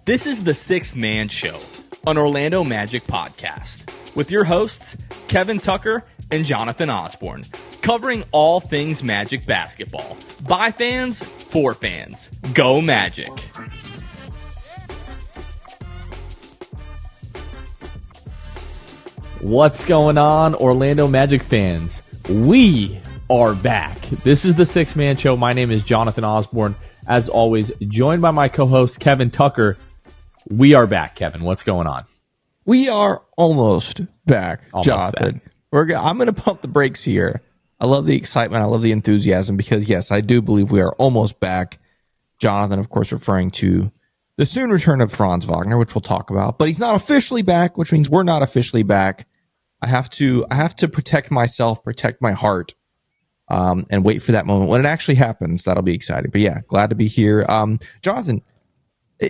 This is the Sixth Man Show, an Orlando Magic podcast, with your hosts, Kevin Tucker and Jonathan Osborne, covering all things Magic basketball. By fans, for fans. Go Magic! What's going on, Orlando Magic fans? We are back. This is the Sixth Man Show. My name is Jonathan Osborne. As always, joined by my co-host, Kevin Tucker. We are back, Kevin. What's going on? We are almost back, Jonathan. I'm going to pump the brakes here. I love the excitement. I love the enthusiasm because, yes, I do believe we are almost back. Jonathan, of course, referring to the soon return of Franz Wagner, which we'll talk about. But he's not officially back, which means we're not officially back. I have to protect myself, protect my heart, and wait for that moment. When it actually happens, that'll be exciting. But yeah, glad to be here. Jonathan,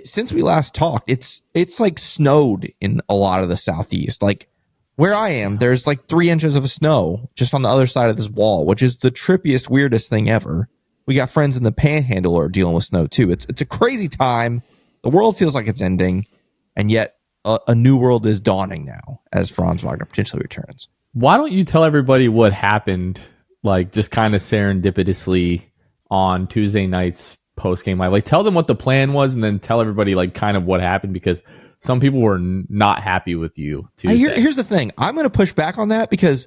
since we last talked, it's like snowed in a lot of the Southeast. Like where I am, there's like 3 inches of snow just on the other side of this wall, which is the trippiest, weirdest thing ever. We got friends in the Panhandle who are dealing with snow too. It's a crazy time. The world feels like it's ending, and yet a new world is dawning now as Franz Wagner potentially returns. Why don't you tell everybody what happened, like just kind of serendipitously on Tuesday night's post-game live? Like tell them what the plan was and then tell everybody like kind of what happened, because some people were not happy with you Tuesday. Here's the thing. I'm going to push back on that because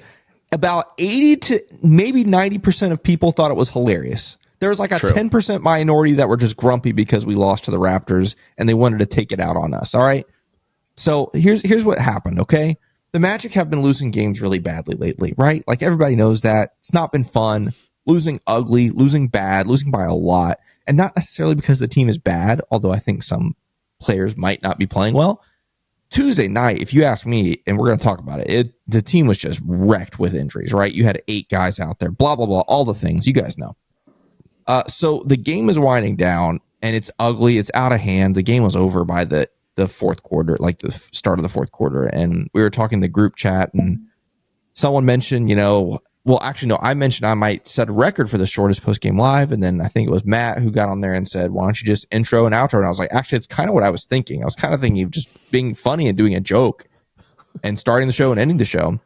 about 80 to maybe 90% of people thought it was hilarious. There was like a 10% minority that were just grumpy because we lost to the Raptors and they wanted to take it out on us. All right. So here's what happened. Okay. The Magic have been losing games really badly lately, right? Like everybody knows that. It's not been fun. Losing ugly, losing bad, losing by a lot. And not necessarily because the team is bad, although I think some players might not be playing well. Tuesday night, if you ask me, and we're going to talk about it, the team was just wrecked with injuries, right? You had 8 guys out there, blah, blah, blah, all the things. You guys know. So the game is winding down, and it's ugly. It's out of hand. The game was over by the fourth quarter, like the start of the fourth quarter. And we were talking in the group chat, and someone mentioned, I mentioned I might set a record for the shortest post-game live, and then I think it was Matt who got on there and said, why don't you just intro and outro? And I was like, actually, it's kind of what I was thinking. I was kind of thinking of just being funny and doing a joke and starting the show and ending the show.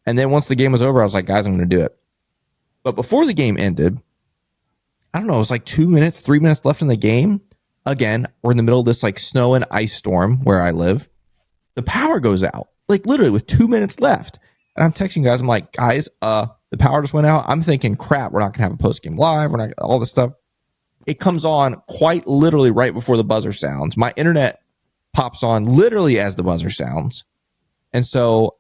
And then once the game was over, I was like, guys, I'm going to do it. But before the game ended, I don't know, it was like 2 minutes, 3 minutes left in the game. Again, we're in the middle of this like snow and ice storm where I live. The power goes out, like literally with 2 minutes left. And I'm texting guys. I'm like, guys, the power just went out. I'm thinking, crap, we're not going to have a post-game live. We're not all this stuff. It comes on quite literally right before the buzzer sounds. My internet pops on literally as the buzzer sounds. And so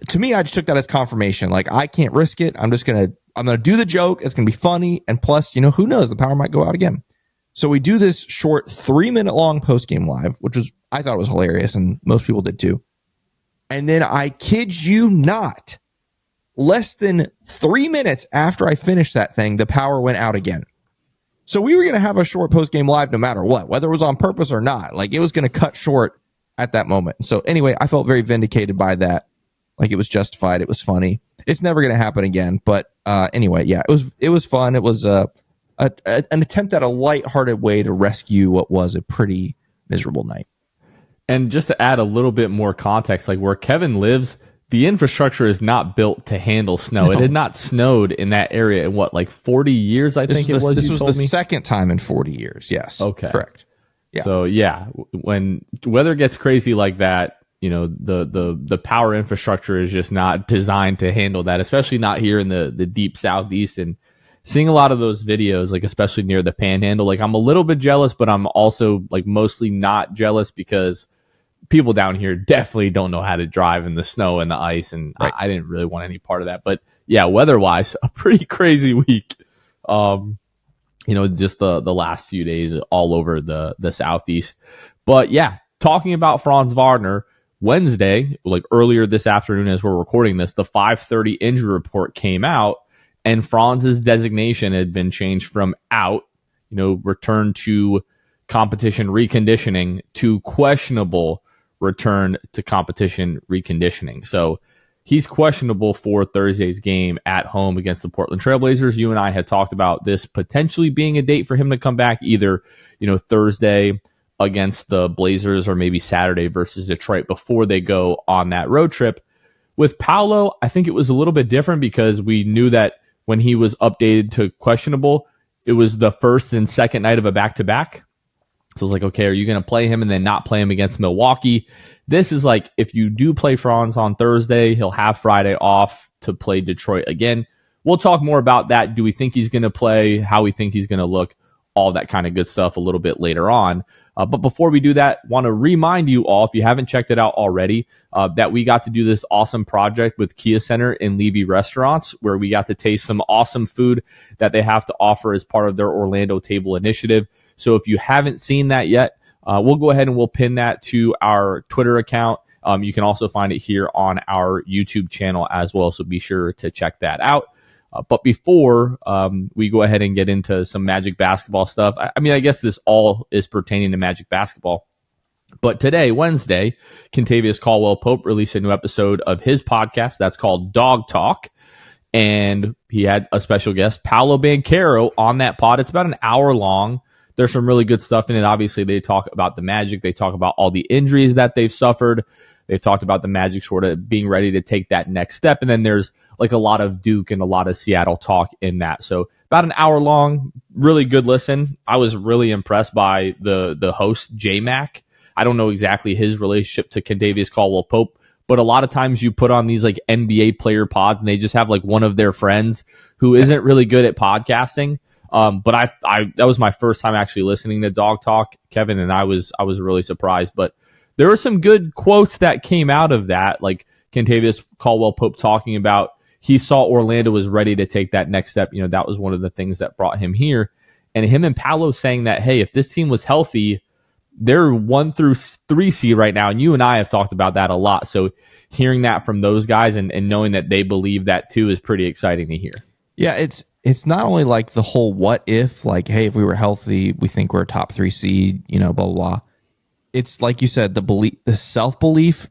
to me, I just took that as confirmation. Like, I can't risk it. I'm going to do the joke. It's going to be funny. And plus, who knows? The power might go out again. So we do this short 3-minute long post-game live, which I thought was hilarious. And most people did too. And then I kid you not, less than 3 minutes after I finished that thing, the power went out again. So we were going to have a short post-game live no matter what, whether it was on purpose or not. Like, it was going to cut short at that moment. So anyway, I felt very vindicated by that. Like, it was justified. It was funny. It's never going to happen again. But anyway, yeah, it was fun. It was an attempt at a lighthearted way to rescue what was a pretty miserable night. And just to add a little bit more context, like where Kevin lives, the infrastructure is not built to handle snow. No. It had not snowed in that area in 40 years, I think it was. This was the second time in 40 years. Yes. Okay. Correct. Yeah. So yeah, when weather gets crazy like that, the power infrastructure is just not designed to handle that, especially not here in the deep Southeast. And seeing a lot of those videos, like especially near the Panhandle, like I'm a little bit jealous, but I'm also like mostly not jealous because people down here definitely don't know how to drive in the snow and the ice, and right. I didn't really want any part of that. But yeah, weather-wise, a pretty crazy week. Just the last few days all over the Southeast. But yeah, talking about Franz Wagner, Wednesday, like earlier this afternoon as we're recording this, the 5:30 injury report came out, and Franz's designation had been changed from out, return to competition reconditioning, to questionable return to competition reconditioning. So he's questionable for Thursday's game at home against the Portland Trailblazers. You and I had talked about this potentially being a date for him to come back either, Thursday against the Blazers or maybe Saturday versus Detroit before they go on that road trip. With Paolo, I think it was a little bit different because we knew that when he was updated to questionable, it was the first and second night of a back-to-back. So it's like, okay, are you going to play him and then not play him against Milwaukee? This is like, if you do play Franz on Thursday, he'll have Friday off to play Detroit again. We'll talk more about that. Do we think he's going to play? How we think he's going to look? All that kind of good stuff a little bit later on. But before we do that, want to remind you all, if you haven't checked it out already, that we got to do this awesome project with Kia Center and Levy Restaurants, where we got to taste some awesome food that they have to offer as part of their Orlando Table Initiative. So if you haven't seen that yet, we'll go ahead and we'll pin that to our Twitter account. You can also find it here on our YouTube channel as well, so be sure to check that out. But before we go ahead and get into some Magic basketball stuff, I mean, I guess this all is pertaining to Magic basketball. But today, Wednesday, Kentavious Caldwell-Pope released a new episode of his podcast that's called Dog Talk. And he had a special guest, Paolo Banchero, on that pod. It's about an hour long. There's some really good stuff in it. Obviously, they talk about the Magic. They talk about all the injuries that they've suffered. They've talked about the Magic sort of being ready to take that next step. And then there's like a lot of Duke and a lot of Seattle talk in that. So about an hour long, really good listen. I was really impressed by the host, J-Mac. I don't know exactly his relationship to Kentavious Caldwell-Pope, but a lot of times you put on these like NBA player pods and they just have like one of their friends who isn't really good at podcasting. But I that was my first time actually listening to Dog Talk, Kevin, and I was really surprised. But there were some good quotes that came out of that, like Kentavious Caldwell-Pope talking about he saw Orlando was ready to take that next step. You know, that was one of the things that brought him here. And him and Paolo saying that, hey, if this team was healthy, they're 1 through 3 seed right now. And you and I have talked about that a lot. So hearing that from those guys and knowing that they believe that too is pretty exciting to hear. Yeah, it's not only like the whole what if, like, hey, if we were healthy, we think we're a top 3 seed, you know, blah, blah, blah. It's like you said, the belief, the self-belief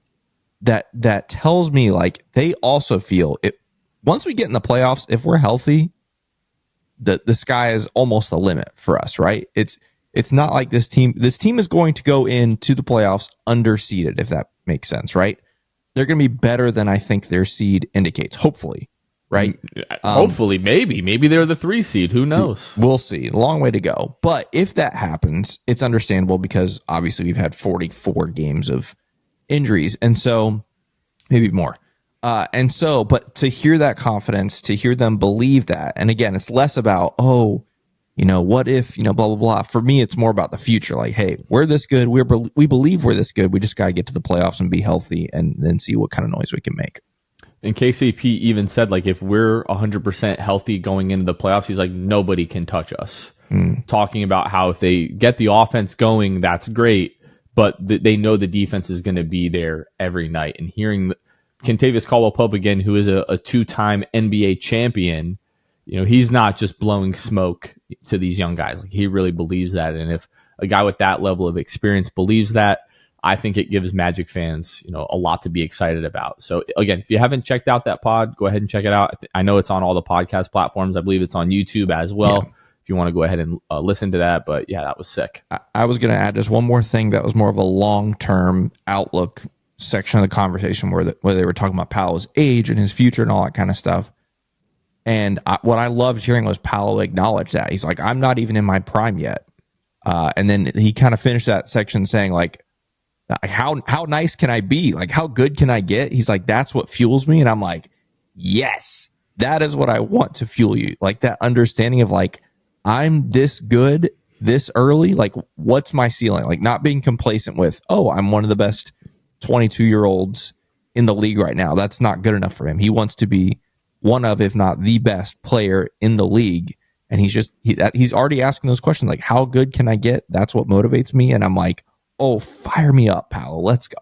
that tells me like they also feel it. Once we get in the playoffs, if we're healthy, the sky is almost the limit for us, right? It's not like this team is going to go into the playoffs underseeded, if that makes sense, right? They're going to be better than I think their seed indicates, hopefully, right? Hopefully, maybe they're the 3 seed. Who knows? We'll see. A long way to go. But if that happens, it's understandable because obviously we've had 44 games of injuries, and so maybe more. But to hear that confidence, to hear them believe that, and again, it's less about, oh, you know, what if, you know, blah, blah, blah. For me, it's more about the future. Like, hey, we're this good. We believe we're this good. We just got to get to the playoffs and be healthy and then see what kind of noise we can make. And KCP even said, like, if we're 100% healthy going into the playoffs, he's like, nobody can touch us. Talking about how if they get the offense going, that's great, but they know the defense is going to be there every night. And hearing Kentavious Caldwell-Pope again, who is a 2-time NBA champion, you know, he's not just blowing smoke to these young guys. Like, he really believes that. And if a guy with that level of experience believes that, I think it gives Magic fans, you know, a lot to be excited about. So again, if you haven't checked out that pod, go ahead and check it out. I know it's on all the podcast platforms. I believe it's on YouTube as well. Yeah. If you want to go ahead and listen to that. But yeah, that was sick. I was going to add just one more thing that was more of a long-term outlook section of the conversation where they were talking about Paolo's age and his future and all that kind of stuff. And what I loved hearing was Paolo acknowledge that. He's like, I'm not even in my prime yet. And then he kind of finished that section saying, like, how nice can I be? Like, how good can I get? He's like, that's what fuels me. And I'm like, yes, that is what I want to fuel you. Like, that understanding of, like, I'm this good this early. Like, what's my ceiling? Like, not being complacent with, oh, I'm one of the best 22-year-olds in the league right now. That's not good enough for him. He wants to be one of, if not the best player in the league. And he's already asking those questions, like, how good can I get? That's what motivates me. And I'm like, oh, fire me up, Paolo. Let's go.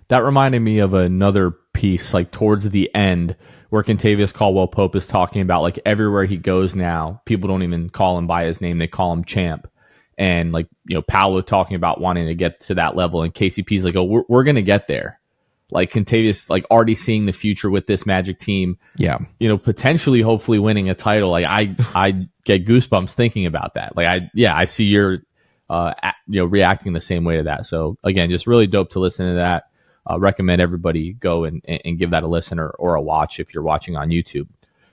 That reminded me of another piece, like towards the end, where Kentavious Caldwell-Pope is talking about, like, everywhere he goes now, people don't even call him by his name. They call him Champ. And, like, you know, Paolo talking about wanting to get to that level. And KCP's like, oh, we're going to get there. Like, Kentavious, like, already seeing the future with this Magic team. Yeah. You know, potentially, hopefully winning a title. Like, I get goosebumps thinking about that. Like, I see reacting the same way to that. So again, just really dope to listen to that. Recommend everybody go and give that a listen or a watch if you're watching on YouTube.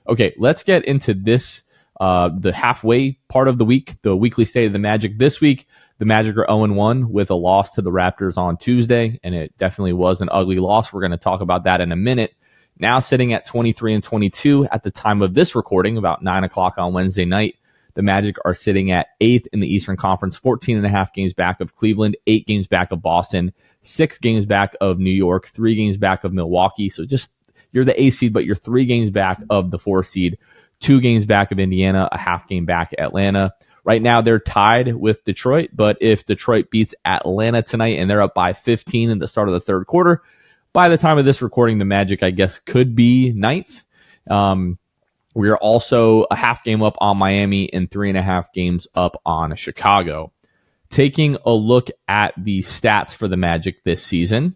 Okay, let's get into this, the halfway part of the week, the weekly state of the Magic. This week, the Magic are 0-1 with a loss to the Raptors on Tuesday, and it definitely was an ugly loss. We're going to talk about that in a minute. Now sitting at 23-22 at the time of this recording, about 9 o'clock on Wednesday night. The Magic are sitting at 8th in the Eastern Conference, 14.5 games back of Cleveland, 8 games back of Boston, 6 games back of New York, 3 games back of Milwaukee. So just, you're the 8th seed, but you're 3 games back of the 4th seed, 2 games back of Indiana, a half game back at Atlanta. Right now, they're tied with Detroit, but if Detroit beats Atlanta tonight and they're up by 15 at the start of the third quarter, by the time of this recording, the Magic, I guess, could be 9th. We are also a half game up on Miami and 3.5 games up on Chicago. Taking a look at the stats for the Magic this season,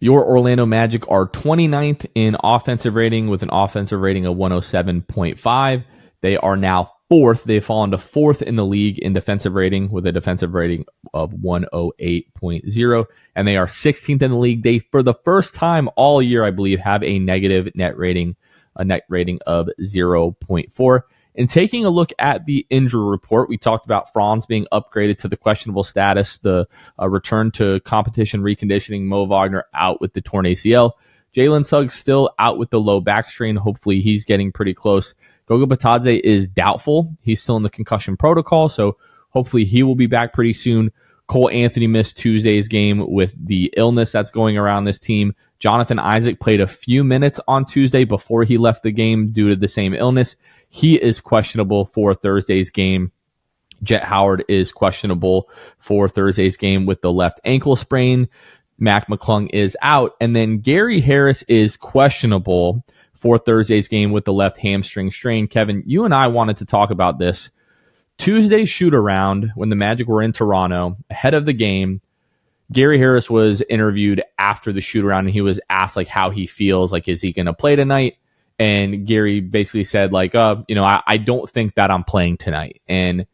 your Orlando Magic are 29th in offensive rating with an offensive rating of 107.5. They are now 4th. They've fallen to 4th in the league in defensive rating with a defensive rating of 108.0. And they are 16th in the league. They, for the first time all year, I believe, have a negative net rating, a net rating of 0.4. And taking a look at the injury report, we talked about Franz being upgraded to the questionable status, the return to competition reconditioning, Mo Wagner out with the torn ACL. Jalen Suggs still out with the low back strain. Hopefully he's getting pretty close. Goga Bitadze is doubtful. He's still in the concussion protocol, so hopefully he will be back pretty soon. Cole Anthony missed Tuesday's game with the illness that's going around this team. Jonathan Isaac played a few minutes on Tuesday before he left the game due to the same illness. He is questionable for Thursday's game. Jet Howard is questionable for Thursday's game with the left ankle sprain. Mac McClung is out. And then Gary Harris is questionable for Thursday's game with the left hamstring strain. Kevin, you and I wanted to talk about this. Tuesday's shoot around when the Magic were in Toronto ahead of the game, Gary Harris was interviewed after the shoot around and he was asked like how he feels, like is he going to play tonight? And Gary basically said like, I don't think that I'm playing tonight. And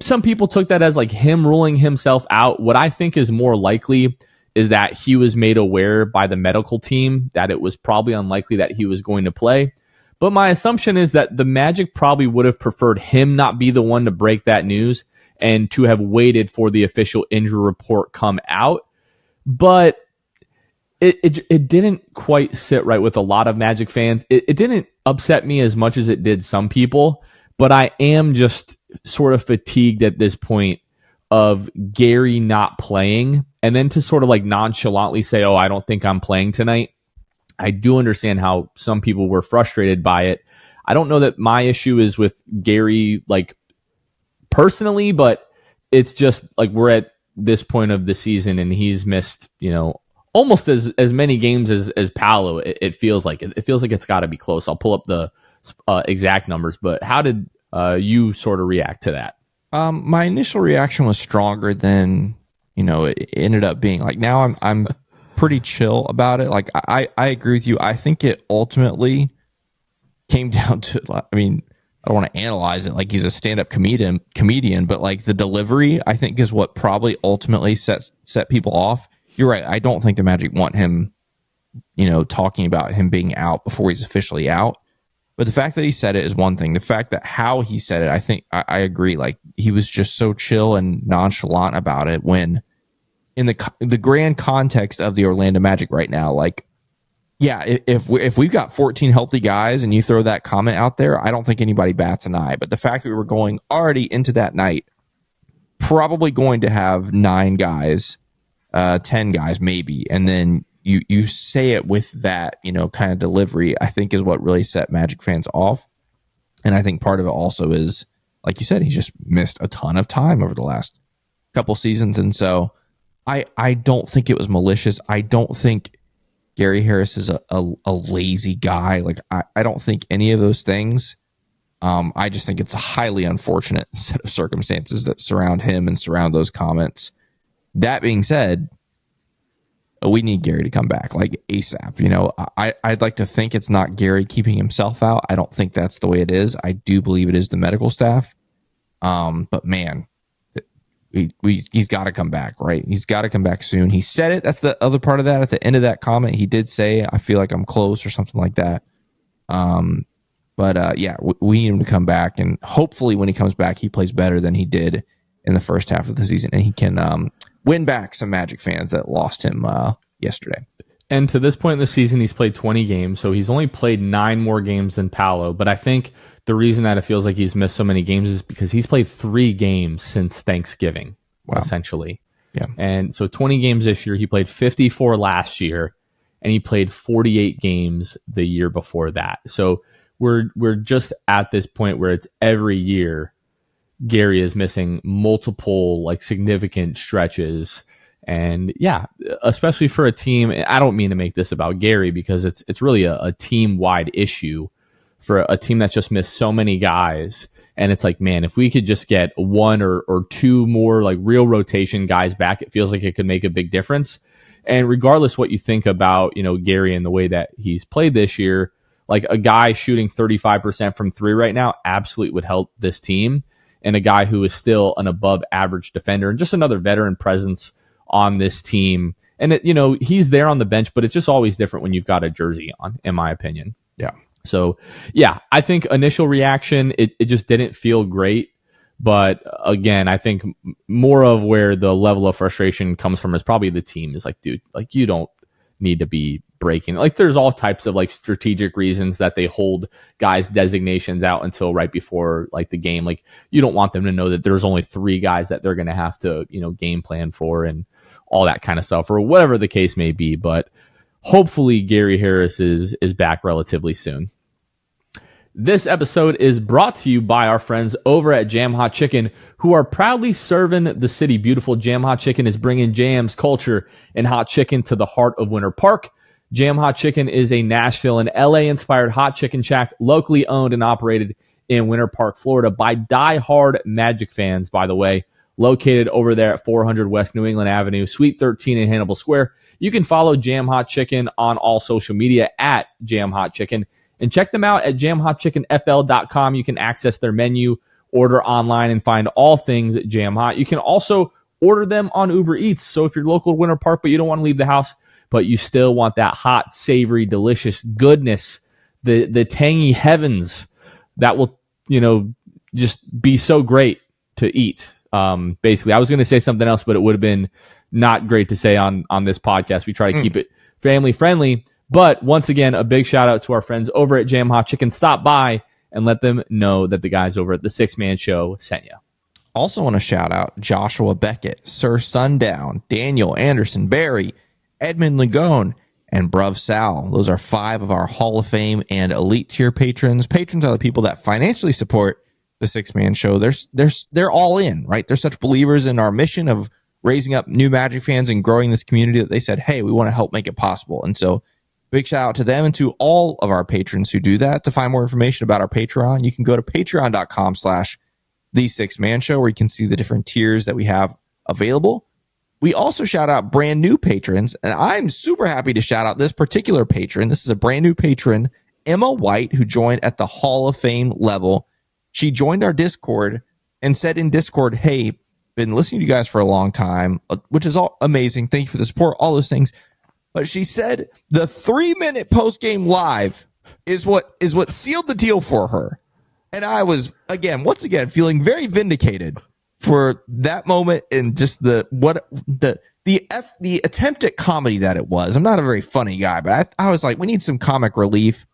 some people took that as like him ruling himself out. What I think is more likely is that he was made aware by the medical team that it was probably unlikely that he was going to play. But my assumption is that the Magic probably would have preferred him not be the one to break that news and to have waited for the official injury report come out. But it didn't quite sit right with a lot of Magic fans. It didn't upset me as much as it did some people, but I am just sort of fatigued at this point of Gary not playing and then to sort of like nonchalantly say, oh, I don't think I'm playing tonight. I do understand how some people were frustrated by it. I don't know that my issue is with Gary, like personally, but it's just like we're at this point of the season and he's missed, almost as many games as Paolo. It feels like it's got to be close. I'll pull up the exact numbers, but how did you sort of react to that? My initial reaction was stronger than it ended up being. Like now I'm pretty chill about it. Like I agree with you. I think it ultimately came down to, I mean, I don't want to analyze it like he's a stand-up comedian, but like the delivery, I think, is what probably ultimately set people off. You're right. I don't think the Magic want him, talking about him being out before he's officially out. But the fact that he said it is one thing. The fact that how he said it, I think I agree. Like he was just so chill and nonchalant about it when in the grand context of the Orlando Magic right now, like, yeah, if we've got 14 healthy guys and you throw that comment out there, I don't think anybody bats an eye. But the fact that we were going already into that night, probably going to have 9 guys, 10 guys maybe, and then you say it with that, kind of delivery, I think is what really set Magic fans off. And I think part of it also is, like you said, he's just missed a ton of time over the last couple seasons. And so I don't think it was malicious. I don't think Gary Harris is a lazy guy. Like I don't think any of those things. I just think it's a highly unfortunate set of circumstances that surround him and surround those comments. That being said, we need Gary to come back like ASAP. I'd like to think it's not Gary keeping himself out. I don't think that's the way it is. I do believe it is the medical staff. But man, he's got to come back, right? He's got to come back soon. He said it. That's the other part of that. At the end of that comment, he did say, I feel like I'm close or something like that. But we need him to come back, and hopefully when he comes back, he plays better than he did in the first half of the season, and he can win back some Magic fans that lost him yesterday. And to this point in the season, he's played 20 games, so he's only played 9 more games than Paolo. But I think the reason that it feels like he's missed so many games is because he's played 3 games since Thanksgiving, essentially. Yeah. And so 20 games this year. He played 54 last year, and he played 48 games the year before that. So we're just at this point where it's every year Gary is missing multiple like significant stretches. And yeah, especially for a team, I don't mean to make this about Gary because it's really a team-wide issue for a team that's just missed so many guys. And it's like, man, if we could just get 1 or 2 more like real rotation guys back, it feels like it could make a big difference. And regardless what you think about, Gary and the way that he's played this year, like a guy shooting 35% from 3 right now absolutely would help this team. And a guy who is still an above average defender and just another veteran presence on this team. And he's there on the bench, but it's just always different when you've got a jersey on, in my opinion. Yeah. So yeah, I think initial reaction, it just didn't feel great. But again, I think more of where the level of frustration comes from is probably the team is like, dude, like you don't need to be breaking. Like there's all types of like strategic reasons that they hold guys' designations out until right before like the game. Like you don't want them to know that there's only 3 guys that they're going to have to, game plan for and all that kind of stuff or whatever the case may be. But hopefully Gary Harris is back relatively soon. This episode is brought to you by our friends over at Jam Hot Chicken, who are proudly serving the city beautiful. Jam Hot Chicken is bringing jams, culture, and hot chicken to the heart of Winter Park. Jam Hot Chicken is a Nashville and LA-inspired hot chicken shack, locally owned and operated in Winter Park, Florida, by die-hard Magic fans, by the way, located over there at 400 West New England Avenue, Suite 13 in Hannibal Square. You can follow Jam Hot Chicken on all social media at Jam Hot Chicken. And check them out at jamhotchickenfl.com. You can access their menu, order online, and find all things at Jam Hot. You can also order them on Uber Eats. So if you're local to Winter Park, but you don't want to leave the house, but you still want that hot, savory, delicious goodness, the tangy heavens that will, just be so great to eat. Basically, I was going to say something else, but it would have been not great to say on this podcast. We try to keep it family friendly. But once again, a big shout out to our friends over at Jam Hot Chicken. Stop by and let them know that the guys over at the 6-Man Show sent you. Also want to shout out Joshua Beckett, Sir Sundown, Daniel Anderson, Barry, Edmund Lagone, and Bruv Sal. Those are 5 of our Hall of Fame and elite tier patrons. Patrons are the people that financially support the 6-Man Show. They're all in, right? They're such believers in our mission of raising up new Magic fans and growing this community that they said, hey, we want to help make it possible. And so big shout out to them and to all of our patrons who do that. To find more information about our Patreon, you can go to patreon.com/The6Man Show, where you can see the different tiers that we have available. We also shout out brand new patrons, and I'm super happy to shout out this particular patron. This is a brand new patron, Emma White, who joined at the Hall of Fame level. She joined our Discord and said in Discord, hey, been listening to you guys for a long time, which is all amazing. Thank you for the support, all those things. But she said the 3-minute post-game live is what sealed the deal for her. And I was, once again, feeling very vindicated for that moment and just the attempt at comedy that it was. I'm not a very funny guy, but I was like, we need some comic relief.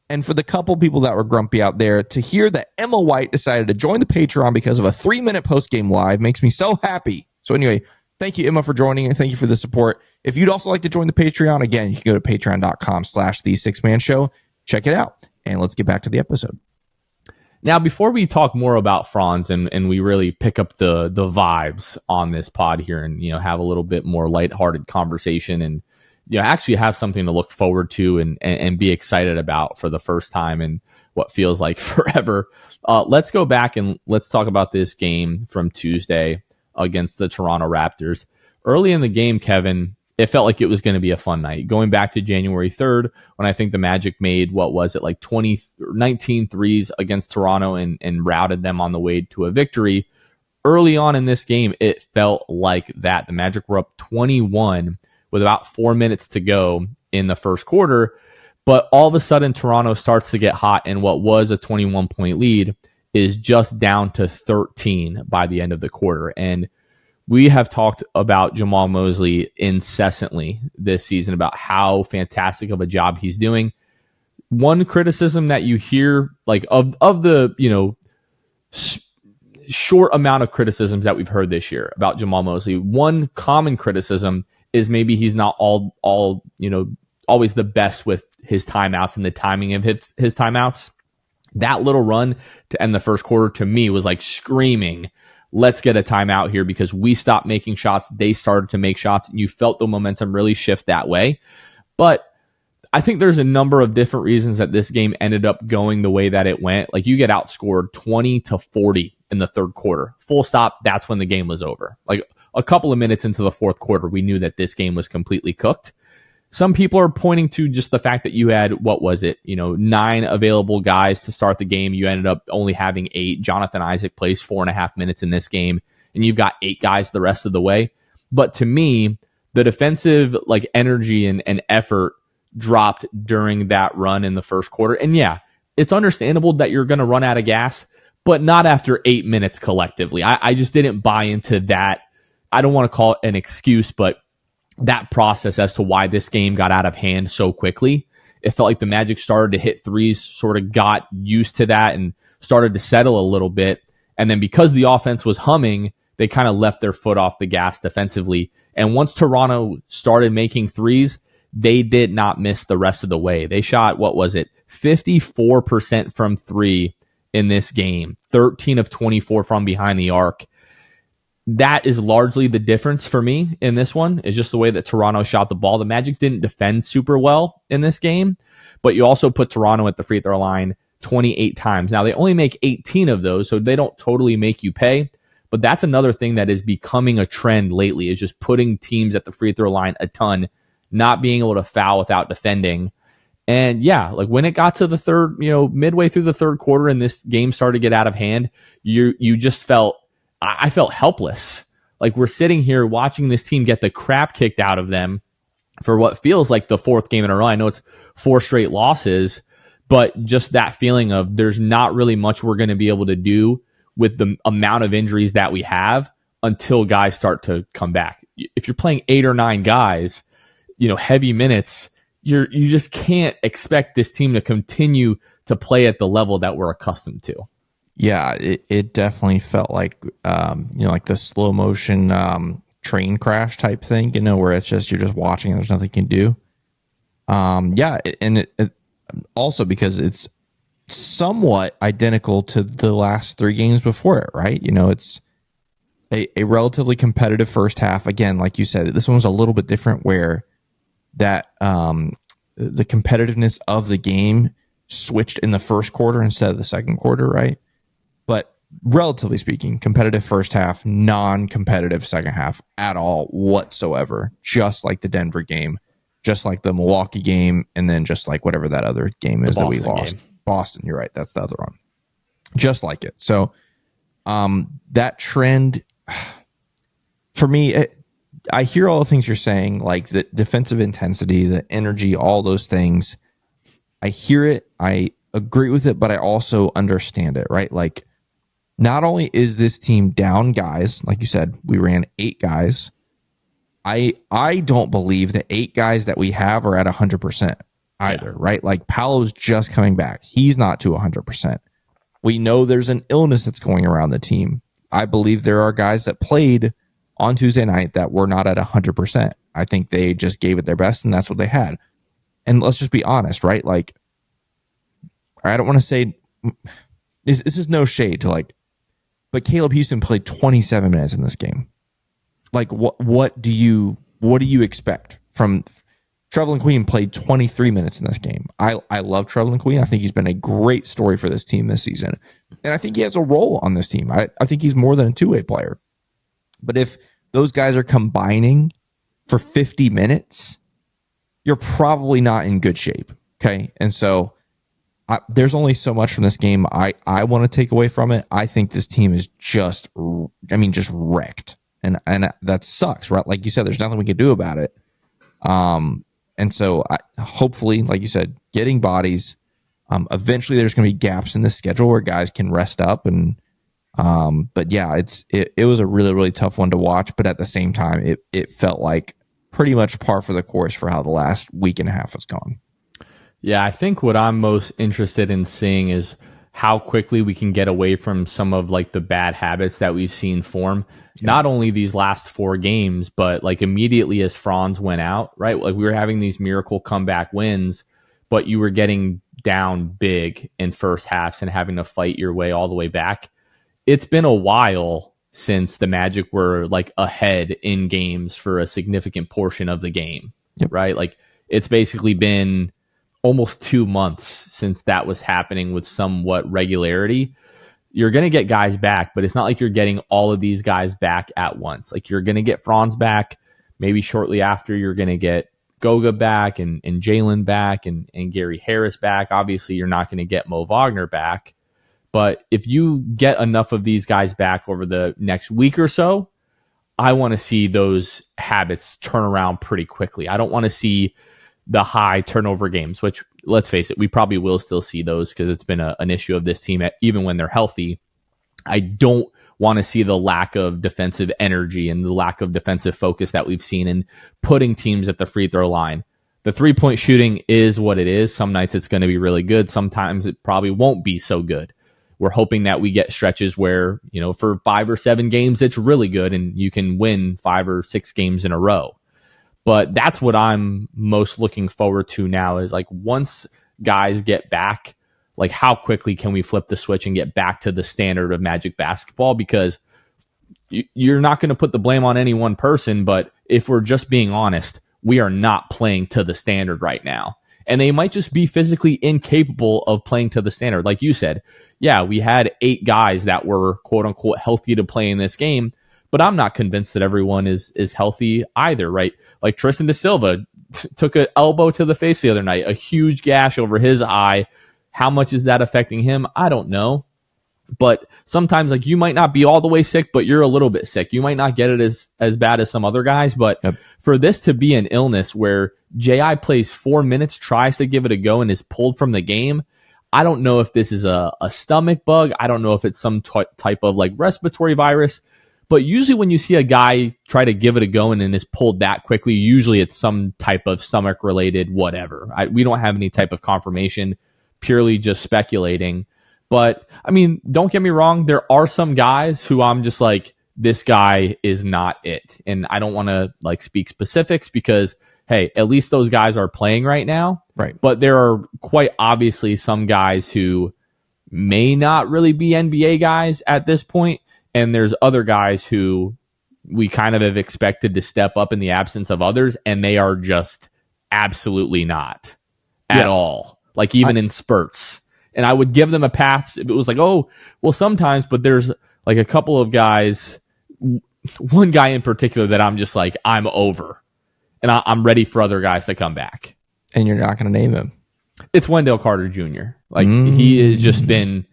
And for the couple people that were grumpy out there, to hear that Emma White decided to join the Patreon because of a 3-minute post-game live makes me so happy. So anyway, thank you, Emma, for joining, and thank you for the support. If you'd also like to join the Patreon, again, you can go to patreon.com/The6Man Show. Check it out, and let's get back to the episode. Now, before we talk more about Franz and we really pick up the vibes on this pod here and, have a little bit more lighthearted conversation and, actually have something to look forward to and be excited about for the first time in what feels like forever, let's go back and let's talk about this game from Tuesday against the Toronto Raptors. Early in the game, Kevin, it felt like it was going to be a fun night. Going back to January 3rd, when I think the Magic made, 19 threes against Toronto and routed them on the way to a victory. early on in this game, it felt like that. The Magic were up 21 with about 4 minutes to go in the first quarter. But all of a sudden, Toronto starts to get hot, and what was a 21-point lead is just down to 13 by the end of the quarter. And we have talked about Jamal Mosley incessantly this season about how fantastic of a job he's doing. One criticism that you hear, like of the, short amount of criticisms that we've heard this year about Jamal Mosley, one common criticism is maybe he's not always the best with his timeouts and the timing of his timeouts. That little run to end the first quarter to me was like screaming, let's get a timeout here, because we stopped making shots. They started to make shots, and you felt the momentum really shift that way. But I think there's a number of different reasons that this game ended up going the way that it went. Like, you get outscored 20-40 in the third quarter. Full stop. That's when the game was over. Like, a couple of minutes into the fourth quarter, we knew that this game was completely cooked. Some people are pointing to just the fact that you had, 9 available guys to start the game. You ended up only having 8. Jonathan Isaac plays 4.5 minutes in this game, and you've got 8 guys the rest of the way. But to me, the defensive energy and effort dropped during that run in the first quarter. And yeah, it's understandable that you're going to run out of gas, but not after 8 minutes collectively. I just didn't buy into that. I don't want to call it an excuse, but that process as to why this game got out of hand so quickly. It felt like the Magic started to hit threes, sort of got used to that and started to settle a little bit. And then because the offense was humming, they kind of left their foot off the gas defensively. And once Toronto started making threes, they did not miss the rest of the way. They shot, 54% from 3 in this game, 13 of 24 from behind the arc. That is largely the difference for me in this one, is just the way that Toronto shot the ball. The Magic didn't defend super well in this game, but you also put Toronto at the free throw line 28 times. Now, they only make 18 of those, so they don't totally make you pay, but that's another thing that is becoming a trend lately, is just putting teams at the free throw line a ton, not being able to foul without defending. And yeah, when it got to the third, midway through the third quarter and this game started to get out of hand, you just felt, I felt helpless. Like, we're sitting here watching this team get the crap kicked out of them for what feels like the 4th game in a row. I know it's 4 straight losses, but just that feeling of there's not really much we're going to be able to do with the amount of injuries that we have until guys start to come back. If you're playing 8 or 9 guys, heavy minutes, you just can't expect this team to continue to play at the level that we're accustomed to. Yeah, it definitely felt like, like the slow motion train crash type thing, where it's just, you're just watching and there's nothing you can do. And it also because it's somewhat identical to the last 3 games before it, right? It's a relatively competitive first half. Again, like you said, this one was a little bit different, where that the competitiveness of the game switched in the first quarter instead of the second quarter, right? But relatively speaking, competitive first half, non-competitive second half at all whatsoever. Just like the Denver game, just like the Milwaukee game, and then just like whatever that other game is that we lost. Boston, you're right. That's the other one. Just like it. So that trend, for me, I hear all the things you're saying, like the defensive intensity, the energy, all those things. I hear it. I agree with it, but I also understand it, right? Like, not only is this team down guys, like you said, we ran 8 guys. I don't believe the 8 guys that we have are at 100% either, right? Like, Paolo's just coming back. He's not to 100%. We know there's an illness that's going around the team. I believe there are guys that played on Tuesday night that were not at 100%. I think they just gave it their best, and that's what they had. And let's just be honest, right? Like, I don't want to say this is no shade to but Caleb Houston played 27 minutes in this game. Like, what do you expect from Trevelin Queen? Played 23 minutes in this game. I love Trevelin Queen. I think he's been a great story for this team this season, and I think he has a role on this team. I think he's more than a 2-way player. But if those guys are combining for 50 minutes, you're probably not in good shape. Okay, and so there's only so much from this game I want to take away from it. I think this team is just wrecked. And that sucks, right? Like you said, there's nothing we can do about it. And so hopefully, like you said, getting bodies. Eventually, there's going to be gaps in the schedule where guys can rest up. But yeah, it was a really, really tough one to watch. But at the same time, it felt like pretty much par for the course for how the last week and a half has gone. Yeah, I think what I'm most interested in seeing is how quickly we can get away from some of like the bad habits that we've seen form. Yeah. Not only these last 4 games, but like immediately as Franz went out, right? Like we were having these miracle comeback wins, but you were getting down big in first halves and having to fight your way all the way back. It's been a while since the Magic were like ahead in games for a significant portion of the game, right? Like it's basically been almost 2 months since that was happening with somewhat regularity. You're going to get guys back, but it's not like you're getting all of these guys back at once. Like you're going to get Franz back. Maybe shortly after you're going to get Goga back and Jalen back and Gary Harris back. Obviously, you're not going to get Mo Wagner back. But if you get enough of these guys back over the next week or so, I want to see those habits turn around pretty quickly. I don't want to see the high turnover games, which, let's face it, we probably will still see those because it's been an issue of this team even when they're healthy. I don't want to see the lack of defensive energy and the lack of defensive focus that we've seen in putting teams at the free throw line. The 3-point shooting is what it is. Some nights it's going to be really good. Sometimes it probably won't be so good. We're hoping that we get stretches where, for 5 or 7 games, it's really good and you can win 5 or 6 games in a row. But that's what I'm most looking forward to now is like once guys get back, like how quickly can we flip the switch and get back to the standard of Magic basketball? Because you're not going to put the blame on any one person, but if we're just being honest, we are not playing to the standard right now. And they might just be physically incapable of playing to the standard. Like you said, yeah, we had 8 guys that were quote unquote healthy to play in this game, but I'm not convinced that everyone is healthy either, right? Like Tristan da Silva took an elbow to the face the other night, a huge gash over his eye. How much is that affecting him? I don't know. But sometimes like you might not be all the way sick, but you're a little bit sick. You might not get it as bad as some other guys, but for this to be an illness where J.I. plays 4 minutes, tries to give it a go, and is pulled from the game, I don't know if this is a stomach bug. I don't know if it's some type of like respiratory virus. But usually when you see a guy try to give it a go and then is pulled that quickly, usually it's some type of stomach-related whatever. We don't have any type of confirmation, purely just speculating. But, I mean, don't get me wrong. There are some guys who I'm just like, this guy is not it. And I don't want to like speak specifics because, hey, at least those guys are playing right now. Right. But there are quite obviously some guys who may not really be NBA guys at this point. And there's other guys who we kind of have expected to step up in the absence of others, and they are just absolutely not at all. Like even in spurts. And I would give them a pass if it was like, oh, well, sometimes, but there's like a couple of guys, one guy in particular that I'm just like, I'm over. And I'm ready for other guys to come back. And you're not going to name him. It's Wendell Carter Jr. Like he has just been...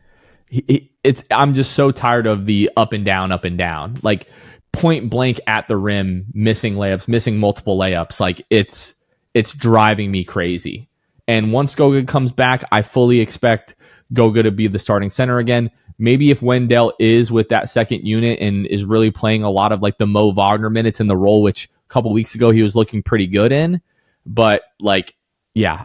I'm just so tired of the up and down, like point blank at the rim, missing layups, missing multiple layups. Like it's driving me crazy. And once Goga comes back, I fully expect Goga to be the starting center again. Maybe if Wendell is with that second unit and is really playing a lot of like the Mo Wagner minutes in the role, which a couple weeks ago he was looking pretty good in. But like, yeah,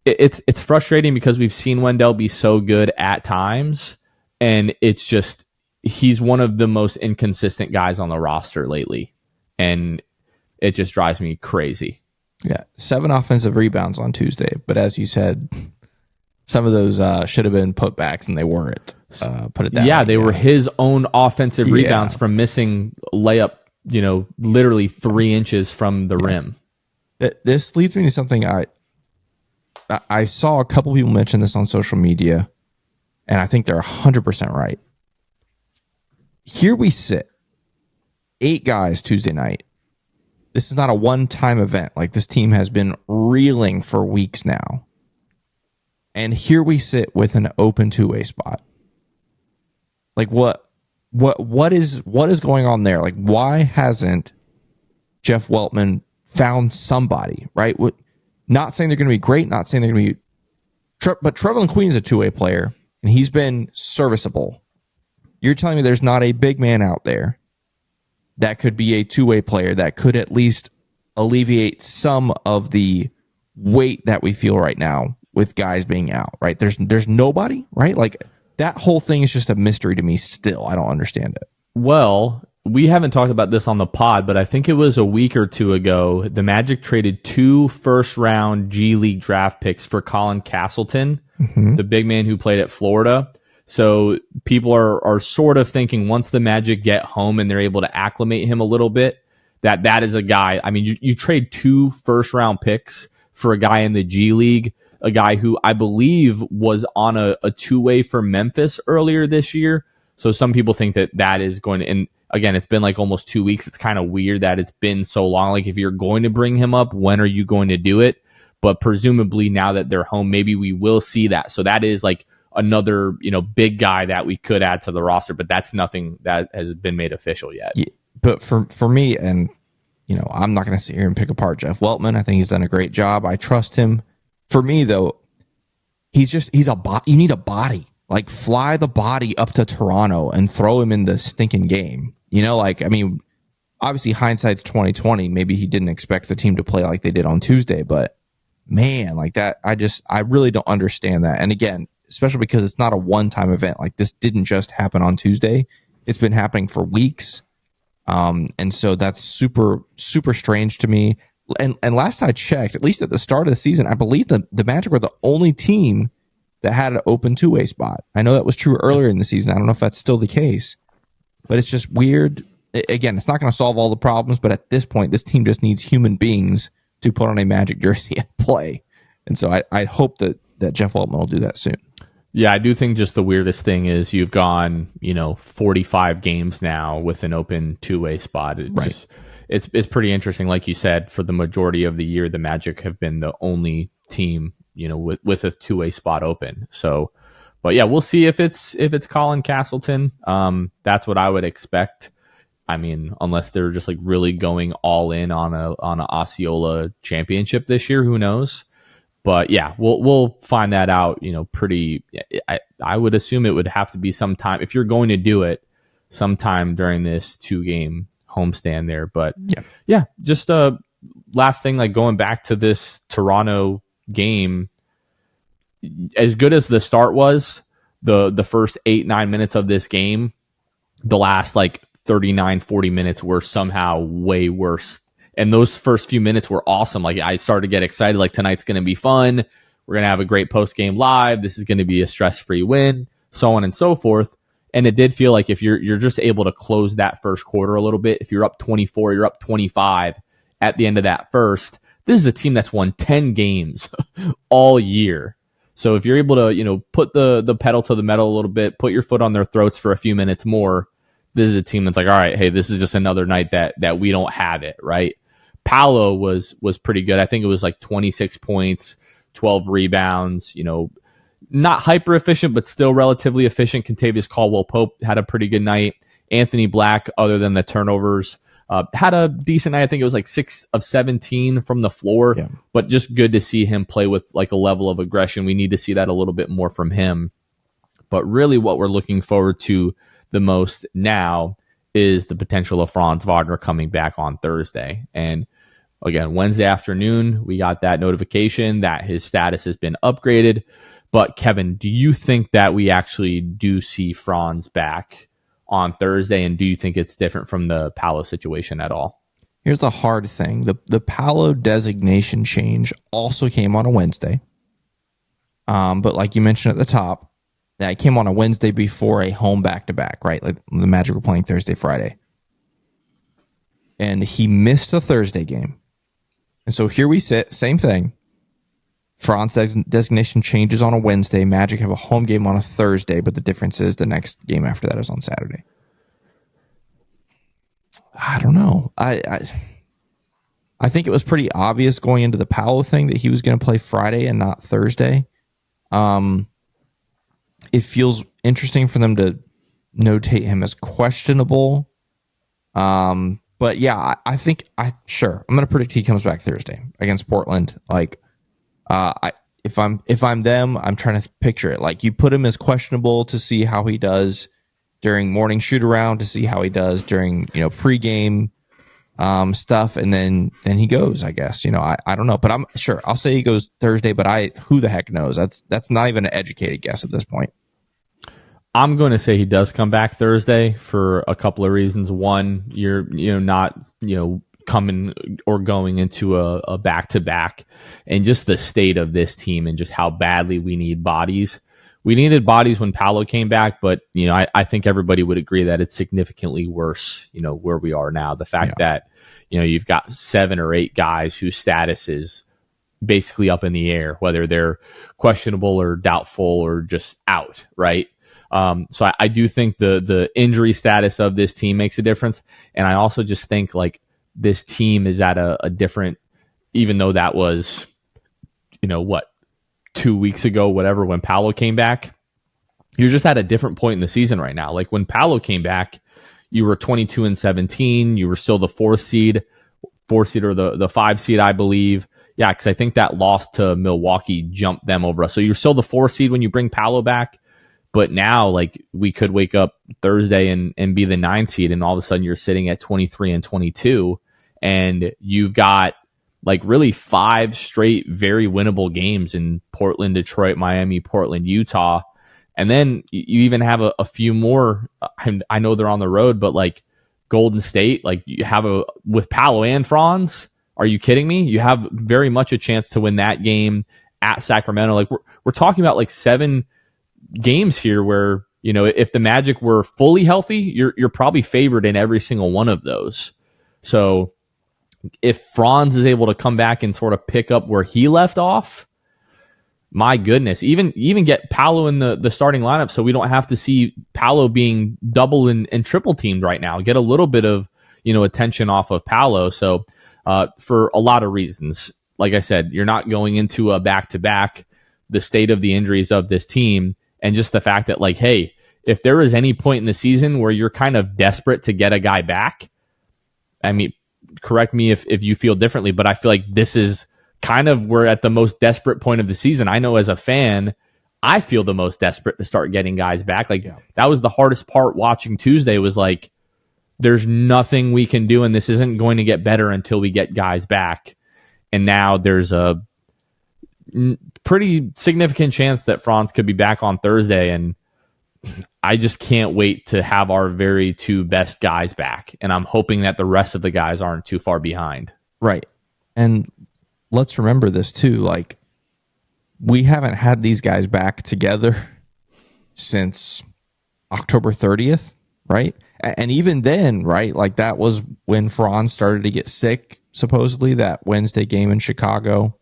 It's frustrating because we've seen Wendell be so good at times, and it's just he's one of the most inconsistent guys on the roster lately, and it just drives me crazy. Yeah, 7 offensive rebounds on Tuesday, but as you said, some of those should have been putbacks, and they weren't. Put it that way. Yeah, they were his own offensive rebounds from missing layup, literally 3 inches from the rim. This leads me to something I saw a couple people mention this on social media, and I think they're 100% right. Here we sit, 8 guys Tuesday night. This is not a one-time event. Like, this team has been reeling for weeks now. And here we sit with an open two-way spot. Like what is going on there? Like, why hasn't Jeff Weltman found somebody, right? Not saying they're going to be great, not saying they're going to be, but Trevelyan Queen is a two-way player, and he's been serviceable. You're telling me there's not a big man out there that could be a two-way player that could at least alleviate some of the weight that we feel right now with guys being out, right? There's nobody, right? Like, that whole thing is just a mystery to me still. I don't understand it. Well, we haven't talked about this on the pod, but I think it was a week or two ago, the Magic traded 2 first-round G League draft picks for Colin Castleton, the big man who played at Florida. So people are sort of thinking once the Magic get home and they're able to acclimate him a little bit, that is a guy. I mean, you trade 2 first-round picks for a guy in the G League, a guy who I believe was on a two-way for Memphis earlier this year. So some people think that is going to, and again, it's been like almost 2 weeks. It's kind of weird that it's been so long. Like, if you're going to bring him up, when are you going to do it? But presumably now that they're home, maybe we will see that. So that is like another, big guy that we could add to the roster, but that's nothing that has been made official yet. Yeah, but for me, and I'm not going to sit here and pick apart Jeff Weltman. I think he's done a great job. I trust him. For me, though, he's a bot. You need a body. Like, fly the body up to Toronto and throw him in the stinking game. Obviously hindsight's 2020. Maybe he didn't expect the team to play like they did on Tuesday, but man, like that, I really don't understand that. And again, especially because it's not a one-time event. Like, this didn't just happen on Tuesday. It's been happening for weeks. And so that's super, super strange to me. And last I checked, at least at the start of the season, I believe the Magic were the only team that had an open two-way spot. I know that was true earlier in the season. I don't know if that's still the case, but it's just weird. Again, it's not going to solve all the problems, but at this point, this team just needs human beings to put on a Magic jersey and play. And so I hope that Jeff Weltman will do that soon. Yeah, I do think just the weirdest thing is you've gone, 45 games now with an open two-way spot. It's pretty interesting. Like you said, for the majority of the year, the Magic have been the only team, with a two-way spot open. So, but yeah, we'll see if it's Colin Castleton. That's what I would expect. I mean, unless they're just like really going all in on a Osceola championship this year, who knows? But yeah, we'll find that out. Pretty. I would assume it would have to be sometime if you're going to do it, sometime during this 2-game homestand there. But yeah, just last thing, like going back to this Toronto game, as good as the start was, the first 8-9 minutes of this game, the last like 39-40 minutes were somehow way worse. And those first few minutes were awesome. Like, I started to get excited, like, tonight's going to be fun. We're going to have a great post-game live. This is going to be a stress-free win, so on and so forth. And it did feel like if you're just able to close that first quarter a little bit, if you're up 24, you're up 25 at the end of that first, this is a team that's won 10 games all year. So if you're able to, put the pedal to the metal a little bit, put your foot on their throats for a few minutes more, this is a team that's like, all right, hey, this is just another night that we don't have it, right? Paolo was pretty good. I think it was like 26 points, 12 rebounds, not hyper efficient, but still relatively efficient. Kentavious Caldwell-Pope had a pretty good night. Anthony Black, other than the turnovers, had a decent night. I think it was like 6 of 17 from the floor, but just good to see him play with like a level of aggression. We need to see that a little bit more from him. But really what we're looking forward to the most now is the potential of Franz Wagner coming back on Thursday. And again, Wednesday afternoon, we got that notification that his status has been upgraded. But Kevin, do you think that we actually do see Franz back on Thursday? And do you think it's different from the Paolo situation at all? Here's the hard thing. The Paolo designation change also came on a Wednesday. But like you mentioned at the top, that came on a Wednesday before a home back-to-back, right? Like the Magic were playing Thursday, Friday. And he missed the Thursday game. And so here we sit, same thing. Franz designation changes on a Wednesday. Magic have a home game on a Thursday, but the difference is the next game after that is on Saturday. I don't know. I think it was pretty obvious going into the Paolo thing that he was going to play Friday and not Thursday. It feels interesting for them to notate him as questionable. But yeah, I think I'm going to predict he comes back Thursday against Portland. Like, if I'm them, I'm trying to picture it. Like, you put him as questionable to see how he does during morning shoot around, to see how he does during, pregame stuff, and then he goes, I guess. I don't know, but I'm sure I'll say he goes Thursday, but who the heck knows? That's not even an educated guess at this point. I'm going to say he does come back Thursday for a couple of reasons. One, you're not coming or going into a back-to-back, and just the state of this team and just how badly we need bodies. We needed bodies when Paolo came back, but I think everybody would agree that it's significantly worse, where we are now. The fact that you've got 7 or 8 guys whose status is basically up in the air, whether they're questionable or doubtful or just out, right? So I do think the injury status of this team makes a difference. And I also just think like this team is at a different, even though that was, 2 weeks ago, whatever, when Paolo came back, you're just at a different point in the season right now. Like when Paolo came back, you were 22-17. You were still the 4 seed or the 5 seed, I believe. Yeah, because I think that loss to Milwaukee jumped them over us. So you're still the 4 seed when you bring Paolo back. But now, like, we could wake up Thursday and be the 9 seed, and all of a sudden you're sitting at 23-22, and you've got like really 5 straight very winnable games in Portland, Detroit, Miami, Portland, Utah. And then you even have a few more. I know they're on the road, but like Golden State, like you have with Paolo and Franz. Are you kidding me? You have very much a chance to win that game at Sacramento. Like we're talking about like 7 games here where, if the Magic were fully healthy, you're probably favored in every single one of those. So if Franz is able to come back and sort of pick up where he left off, my goodness, even get Paolo in the starting lineup so we don't have to see Paolo being double and triple teamed right now. Get a little bit of, attention off of Paolo. So for a lot of reasons, like I said, you're not going into a back-to-back, the state of the injuries of this team, and just the fact that, like, hey, if there is any point in the season where you're kind of desperate to get a guy back, I mean, correct me if you feel differently, but I feel like this is kind of we're at the most desperate point of the season. I know as a fan, I feel the most desperate to start getting guys back. Like that was the hardest part watching Tuesday, was like, there's nothing we can do, and this isn't going to get better until we get guys back. And now there's a pretty significant chance that Franz could be back on Thursday, and I just can't wait to have our very 2 best guys back. And I'm hoping that the rest of the guys aren't too far behind. Right. And let's remember this too. Like, we haven't had these guys back together since October 30th, right? And even then, right, like that was when Franz started to get sick, supposedly, that Wednesday game in Chicago.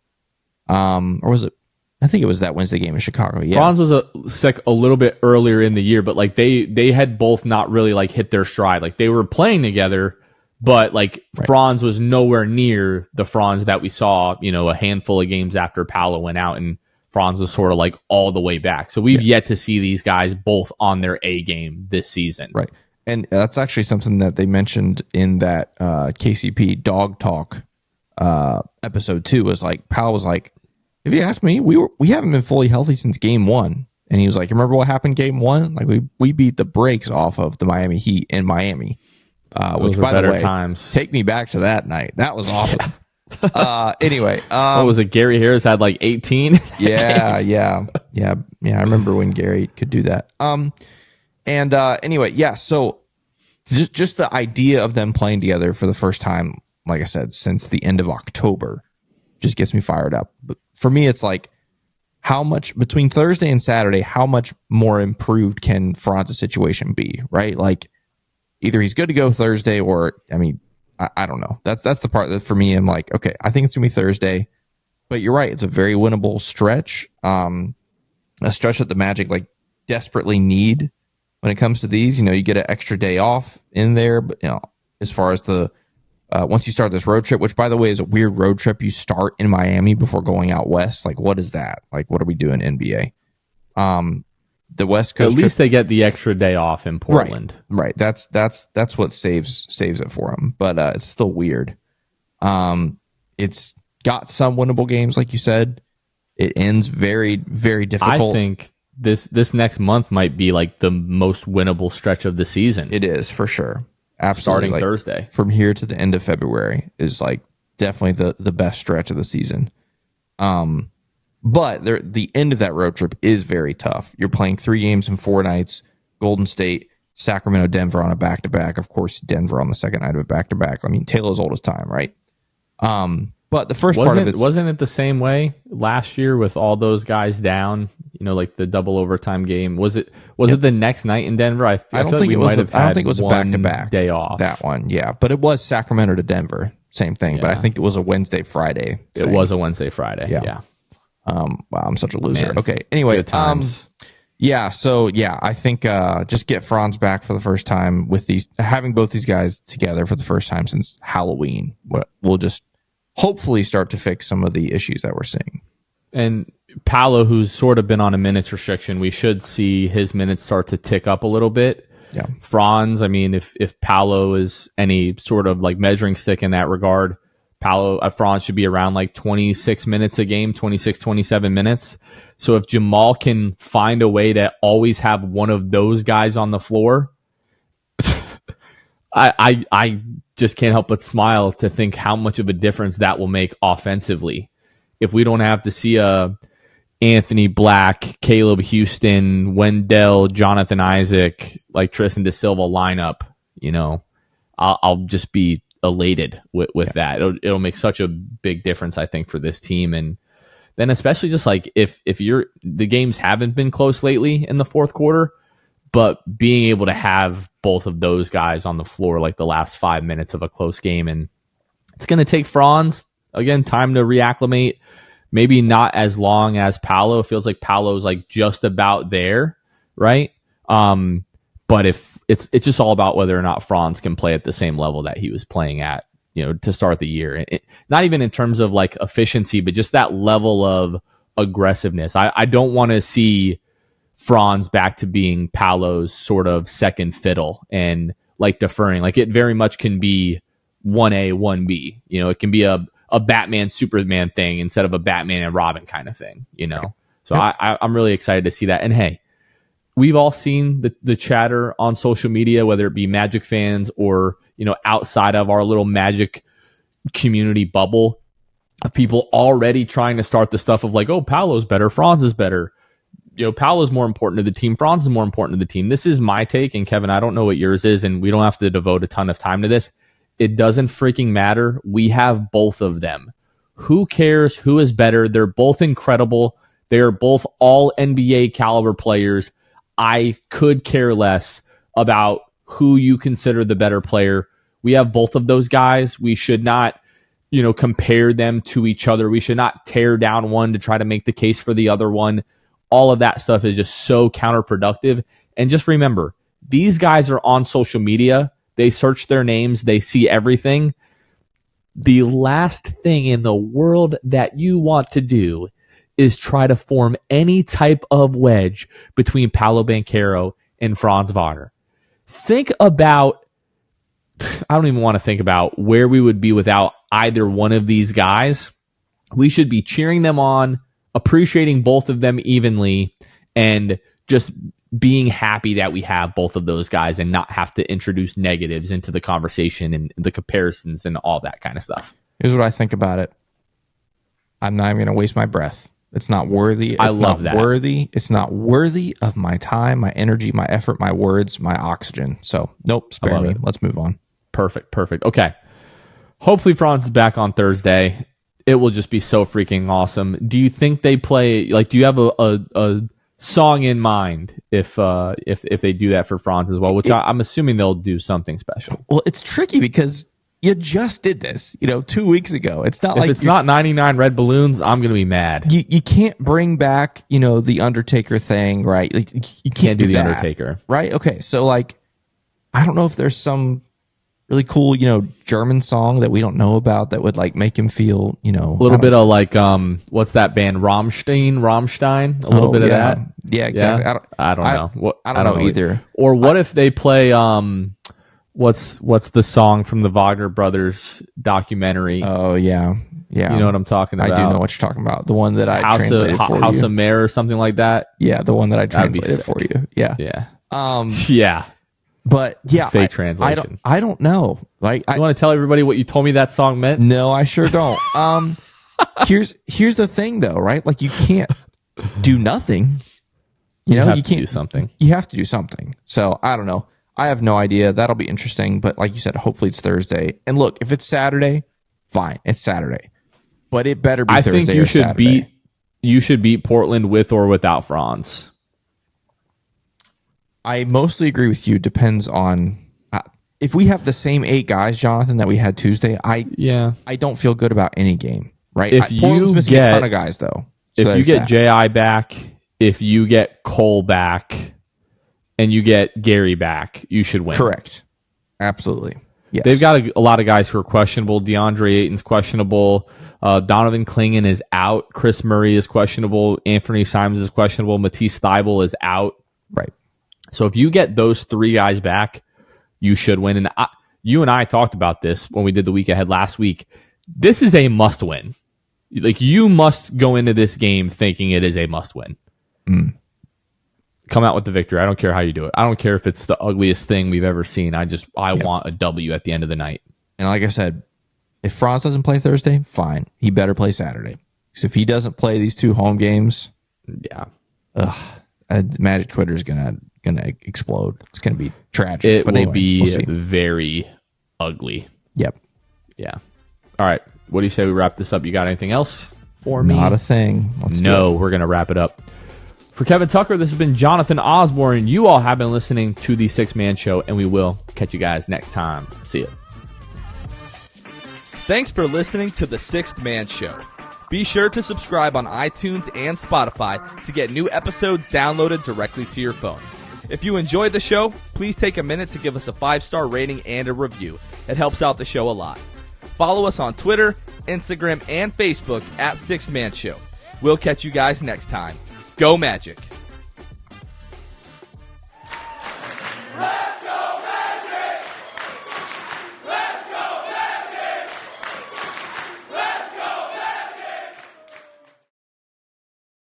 Or was it? I think it was that Wednesday game in Chicago. Yeah, Franz was sick a little bit earlier in the year, but like they had both not really like hit their stride. Like they were playing together, but like right. Franz was nowhere near the Franz that we saw, a handful of games after Paolo went out, and Franz was sort of like all the way back. So we've yet to see these guys both on their A game this season. Right. And that's actually something that they mentioned in that KCP Dog Talk episode 2, was like, Paolo was like, if you ask me, we haven't been fully healthy since game 1. And he was like, remember what happened game 1? Like we beat the brakes off of the Miami Heat in Miami. Which, by the way, times. Take me back to that night. That was awesome. Anyway. What was it? Gary Harris had like 18? Yeah. I remember when Gary could do that. Anyway, yeah, so just the idea of them playing together for the first time, like I said, since the end of October, just gets me fired up. But for me, it's like, how much between Thursday and Saturday, how much more improved can Franz's situation be, right? Like, either he's good to go Thursday, or, I mean, I don't know. That's the part that for me, I'm like, okay, I think it's gonna be Thursday. But you're right, it's a very winnable stretch. A stretch that the Magic like desperately need when it comes to these. You get an extra day off in there, but as far as the once you start this road trip, which by the way is a weird road trip. You start in Miami before going out west. Like, what is that? Like, what are we doing, NBA? The West Coast. At least they get the extra day off in Portland. Right. That's what saves it for them. But it's still weird. It's got some winnable games, like you said. It ends very, very difficult. I think this next month might be like the most winnable stretch of the season. It is, for sure. Absolutely. Starting Thursday. From here to the end of February is like definitely the best stretch of the season. But the end of that road trip is very tough. You're playing 3 games in 4 nights, Golden State, Sacramento, Denver on a back-to-back. Of course, Denver on the second night of a back-to-back. I mean, tale as old as time, right? But the first part of it... Wasn't it the same way last year with all those guys down, like the double overtime game? Was it the next night in Denver? I don't think it was. I don't think it was a back-to-back day off. That one, yeah. But it was Sacramento to Denver. Same thing. Yeah. But I think it was a Wednesday, Friday thing. It was a Wednesday, Friday, yeah. Wow, I'm such a loser. Man, okay. Anyway, good times. I think just get Franz back for the first time with having both these guys together for the first time since Halloween. We'll just hopefully start to fix some of the issues that we're seeing. And Paolo, who's sort of been on a minutes restriction, we should see his minutes start to tick up a little bit. Yeah. Franz, I mean, if Paolo is any sort of like measuring stick in that regard, Franz should be around like 26 minutes a game, 26, 27 minutes. So if Jamal can find a way to always have one of those guys on the floor, I just can't help but smile to think how much of a difference that will make offensively. If we don't have to see a Anthony Black, Caleb Houston, Wendell, Jonathan Isaac, like Tristan Da Silva lineup, I'll just be elated with that. It'll make such a big difference, I think, for this team. And then especially just like if the games haven't been close lately in the fourth quarter, but being able to have both of those guys on the floor like the last 5 minutes of a close game. And it's going to take Franz, again, time to reacclimate. Maybe not as long as Paolo. It feels like Paolo's like just about there, right? But if it's just all about whether or not Franz can play at the same level that he was playing at, to start the year. Not even in terms of like efficiency, but just that level of aggressiveness. I don't want to see Franz back to being Paolo's sort of second fiddle and like deferring. Like it very much can be 1A, 1B. It can be a Batman Superman thing instead of a Batman and Robin kind of thing. So yep. I'm really excited to see that. And hey, we've all seen the chatter on social media, whether it be Magic fans or, outside of our little Magic community bubble, of people already trying to start the stuff of like, oh, Paolo's better, Franz is better. Paolo's more important to the team, Franz is more important to the team. This is my take, and Kevin, I don't know what yours is, and we don't have to devote a ton of time to this. It doesn't freaking matter. We have both of them. Who cares who is better? They're both incredible. They are both all NBA caliber players. I could care less about who you consider the better player. We have both of those guys. We should not, compare them to each other. We should not tear down one to try to make the case for the other one. All of that stuff is just so counterproductive. And just remember, these guys are on social media. They search their names. They see everything. The last thing in the world that you want to do is try to form any type of wedge between Paolo Banchero and Franz Wagner. Think about, I don't even want to think about where we would be without either one of these guys. We should be cheering them on, appreciating both of them evenly, and just being happy that we have both of those guys and not have to introduce negatives into the conversation and the comparisons and all that kind of stuff. Here's what I think about it. I'm not even going to waste my breath. It's not worthy. I love that. It's not worthy of my time, my energy, my effort, my words, my oxygen. So, nope, spare me. Let's move on. Perfect. Okay. Hopefully Franz is back on Thursday. It will just be so freaking awesome. Do you think they play, like, do you have a song in mind if they do that for Franz as well, which I'm assuming they'll do something special? Well, it's tricky because you just did this, 2 weeks ago. It's not if it's not 99 red balloons, I'm going to be mad. You can't bring back, the Undertaker thing, right? Like you can't do the Undertaker. Right? Okay. So like, I don't know if there's some really cool, German song that we don't know about that would like make him feel, a little bit of like what's that band Rammstein? A little bit of that. Yeah, exactly. Yeah? I don't know. I don't know either. Or what if they play what's the song from the Wagner Brothers documentary? Oh yeah. Yeah. You know what I'm talking about? I do know what you're talking about. The one that I translated for you. House of Mare or something like that. Yeah, the one that I translated for you. Yeah. Yeah. Yeah. But yeah, fake translation. I don't know. Like, you want to tell everybody what you told me that song meant? No, I sure don't. Here's the thing though, right? Like you can't do nothing. You can't do something. You have to do something. So I don't know. I have no idea. That'll be interesting. But like you said, hopefully it's Thursday. And look, if it's Saturday, fine. It's Saturday. But it better be Thursday or Saturday. I think you should beat Portland with or without Franz. I mostly agree with you. Depends on if we have the same 8 guys, Jonathan, that we had Tuesday. I don't feel good about any game. Right? Portland's missing a ton of guys though. So if you get J.I. back, if you get Cole back, and you get Gary back, you should win. Correct. Absolutely. Yes. They've got a lot of guys who are questionable. DeAndre Ayton's questionable. Donovan Clingan is out. Chris Murray is questionable. Anthony Simons is questionable. Matisse Thybulle is out. Right. So if you get those 3 guys back, you should win. And you and I talked about this when we did the week ahead last week. This is a must win. Like, you must go into this game thinking it is a must win. Come out with the victory. I don't care how you do it. I don't care if it's the ugliest thing we've ever seen. I want a W at the end of the night. And like I said, if Franz doesn't play Thursday, fine. He better play Saturday. Because if he doesn't play these 2 home games, Magic Twitter is gonna explode. It's gonna be tragic. It will be very ugly. Yep. Yeah. All right. What do you say we wrap this up? You got anything else for me? Not a thing. We're gonna wrap it up. For Kevin Tucker, this has been Jonathan Osborne. You all have been listening to The Sixth Man Show, and we will catch you guys next time. See ya. Thanks for listening to The Sixth Man Show. Be sure to subscribe on iTunes and Spotify to get new episodes downloaded directly to your phone. If you enjoyed the show, please take a minute to give us a 5-star rating and a review. It helps out the show a lot. Follow us on Twitter, Instagram, and Facebook at Sixth Man Show. We'll catch you guys next time. Go Magic!